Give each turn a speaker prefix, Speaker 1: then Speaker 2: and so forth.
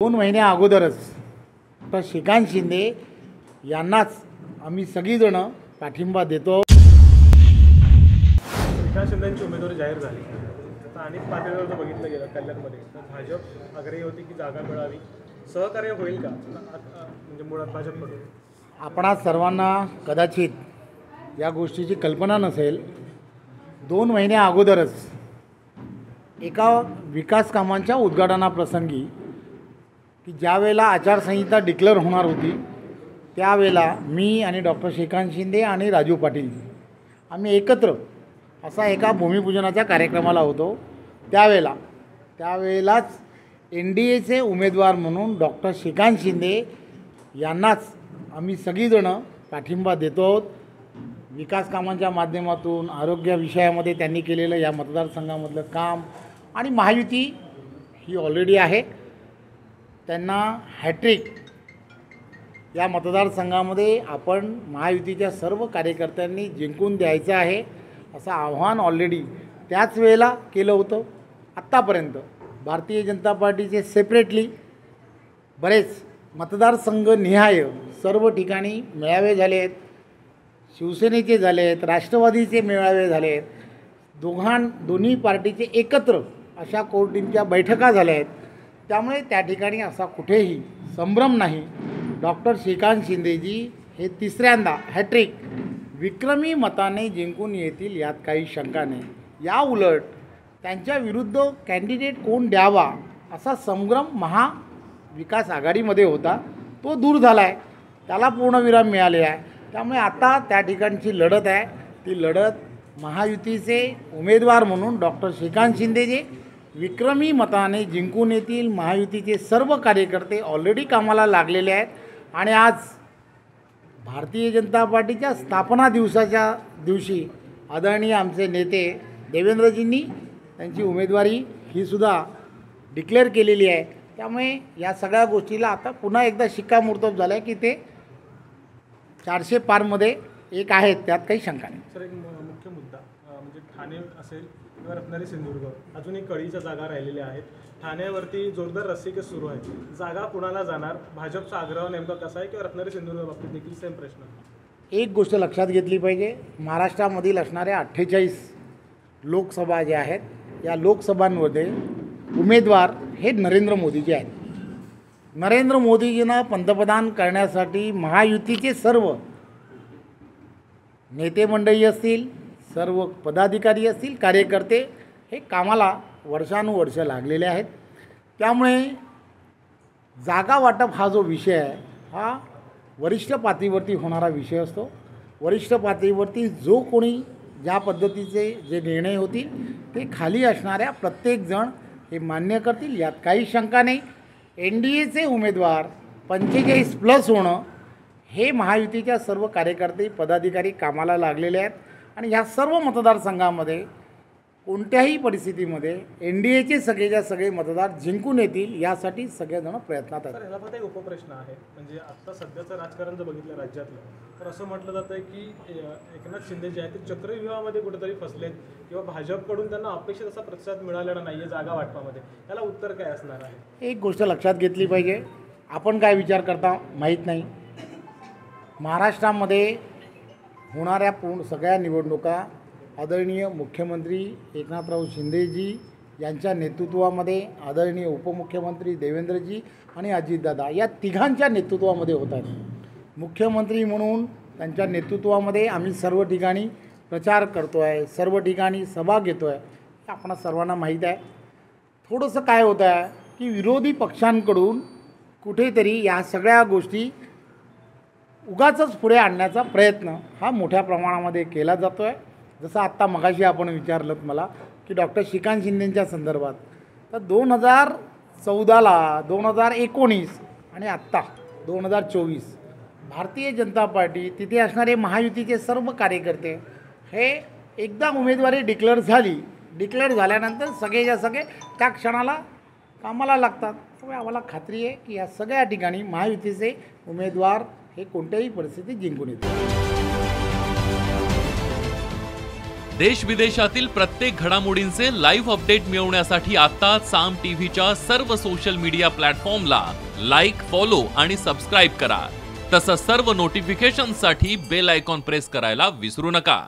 Speaker 1: 2 महिन्या अगोदरच डॉक्टर श्रीकांत शिंदे यांनाच आम्ही सगळीजण पाठिंबा देतो।
Speaker 2: श्रीकांत शिंदेची उमेदवारी जाहीर झाली। आता अनेक पातळीवर जर बघितलं गेलं कल्याणमध्ये तर भाजप आग्रही होती की जागा मिळावी, सहकार्य होईल का म्हणजे मुळात भाजपकडून?
Speaker 1: आपणा सर्वांना कदाचित या गोष्टीची कल्पना नसेल, 2 महिन्या अगोदरच एका विकास कामांच्या उद्घाटनाप्रसंगी की ज्यावेळेला आचारसंहिता डिक्लेअर होणार होती त्यावेळेला मी आणि डॉक्टर श्रीकांत शिंदे आणि राजू पाटील आम्ही एकत्र असा एका भूमिपूजनाच्या कार्यक्रमाला होतो। त्यावेळेलाच NDAचे उमेदवार म्हणून डॉक्टर श्रीकांत शिंदे यांनाच आम्ही सगळीजण पाठिंबा देतो। विकास कामांच्या माध्यमातून आरोग्य विषयामध्ये त्यांनी केलेलं या मतदारसंघामधलं काम आणि महायुती ही ऑलरेडी आहे, त्यांना हॅट्रिक या मतदारसंघामध्ये आपण महायुतीच्या सर्व कार्यकर्त्यांनी जिंकून द्यायचं आहे असं आव्हान ऑलरेडी त्याच वेळेला केलं होतं। आत्तापर्यंत भारतीय जनता पार्टीचे सेपरेटली बरेच मतदारसंघ निहाय सर्व ठिकाणी मेळावे झाले आहेत, शिवसेनेचे झाले आहेत, राष्ट्रवादीचे मेळावे झाले आहेत, दोन्ही पार्टीचे एकत्र अशा कोर टीमच्या बैठका झाल्या आहेत। त्यामुळे त्या ठिकाणी असा कुठेही संभ्रम नाही। डॉक्टर श्रीकांत शिंदेजी हे तिसऱ्यांदा हॅट्रिक विक्रमी मताने जिंकून येतील यात काही शंका नाही। या उलट त्यांच्या विरुद्ध कॅन्डिडेट कोण द्यावा असा संभ्रम महाविकास आघाडीमध्ये होता, तो दूर झाला आहे, त्याला पूर्णविराम मिळालेला आहे। त्यामुळे आता त्या ठिकाणची लढत आहे, ती लढत महायुतीचे उमेदवार म्हणून डॉक्टर श्रीकांत शिंदे जे विक्रमी मताने जिंकून येतील। महायुतीचे सर्व कार्यकर्ते ऑलरेडी कामाला लागलेले आहेत आणि आज भारतीय जनता पार्टीच्या स्थापना दिवसाच्या दिवशी आदरणीय आमचे नेते देवेंद्रजींनी त्यांची उमेदवारी ही सुद्धा डिक्लेअर केलेली आहे। त्यामुळे या सगळ्या गोष्टीला आता पुन्हा एकदा शिक्कामोर्तब झालं आहे की ते 400 पारमध्ये एक आहेत, त्यात काही शंका नाही।
Speaker 2: सर, एक मुख्य मुद्दा म्हणजे ठाणे असेल किंवा रत्नागिरी सिंधुदुर्ग अजूनही कळीच्या जागा राहिलेल्या आहेत। ठाण्यावरती जोरदार रस्सीखेच सुरू आहे, जागा कुणाला जाणार? भाजपचा आग्रह नेमका कसा आहे किंवा रत्नागिरी सिंधुदुर्ग बाबतीत देखील सेम प्रश्न?
Speaker 1: एक गोष्ट लक्षात घेतली पाहिजे, महाराष्ट्रामधील असणाऱ्या 48 लोकसभा ज्या आहेत या लोकसभांमध्ये उमेदवार हे नरेंद्र मोदीचे आहेत। नरेंद्र मोदीजींना पंतप्रधान करण्यासाठी महायुतीचे सर्व नेते मंडळी असतील, सर्व पदाधिकारी असतील, कार्यकर्ते हे कामाला वर्षानुवर्ष लागलेले आहेत। त्यामुळे जागा वाटप हा जो विषय आहे हा वरिष्ठ पातळीवरती होणारा विषय असतो। वरिष्ठ पातळीवरती जो कोणी ज्या पद्धतीचे जे निर्णय होतील ते खाली असणाऱ्या प्रत्येकजण हे मान्य करतील, यात काही शंका नाही। NDAचे उमेदवार 45+ होणं हे महायुतीच्या सर्व कार्यकर्ते पदाधिकारी कामाला लागलेले आहेत आणि ह्या सर्व मतदारसंघामध्ये कोणत्याही परिस्थितीमध्ये NDAचे सगळेच्या सगळे मतदार जिंकून येतील यासाठी सगळेजण प्रयत्नात आहेत।
Speaker 2: तर ह्याला पण एक उपप्रश्न आहे, म्हणजे आत्ता सध्याचं राजकारण जर बघितलं राज्यातलं तर असं म्हटलं जातं की एकनाथ शिंदे जे आहेत ते चक्रव्यूहामध्ये कुठेतरी फसलेत किंवा भाजपकडून त्यांना अपेक्षित असा प्रतिसाद मिळालेला नाही आहे जागा वाटपामध्ये, त्याला उत्तर काय असणार आहे?
Speaker 1: एक गोष्ट लक्षात घेतली पाहिजे, आपण काय विचार करता माहीत नाही। महाराष्ट्रामध्ये होणाऱ्या सगळ्या निवडणुका आदरणीय मुख्यमंत्री एकनाथराव शिंदेजी यांच्या नेतृत्वामध्ये, आदरणीय उपमुख्यमंत्री देवेंद्रजी आणि अजितदादा या तिघांच्या नेतृत्वामध्ये होत आहेत। मुख्यमंत्री म्हणून त्यांच्या नेतृत्वामध्ये आम्ही सर्व ठिकाणी प्रचार करतो आहे, सर्व ठिकाणी सभा घेतो आहे, हे आपणा सर्वांना माहीत आहे। थोडंसं काय होतं आहे की विरोधी पक्षांकडून कुठेतरी या सगळ्या गोष्टी उगाचच पुढे आणण्याचा प्रयत्न हा मोठ्या प्रमाणामध्ये केला जातो आहे। जसं आत्ता मगाशी आपण विचारलं मला की डॉक्टर श्रीकांत शिंदेंच्या संदर्भात, तर 2014ला 2019 आणि आत्ता 2024 भारतीय जनता पार्टी तिथे असणारे महायुतीचे सर्व कार्यकर्ते हे एकदा उमेदवारी डिक्लेअर झाल्यानंतर सगळेच्या सगळे त्या क्षणाला कामाला लागतात। त्यामुळे आम्हाला खात्री आहे की या सगळ्या ठिकाणी महायुतीचे उमेदवार हे कोणत्याही परिस्थितीत जिंकून येतील।
Speaker 3: देश विदेशातील प्रत्येक घडामोडींचे लाईव्ह अपडेट मिळवण्यासाठी आता साम टीव्हीच्या सर्व सोशल मीडिया प्लॅटफॉर्मला लाईक, फॉलो आणि सबस्क्राईब करा. तसंच सर्व नोटिफिकेशनसाठी बेल आयकॉन प्रेस करायला विसरू नका.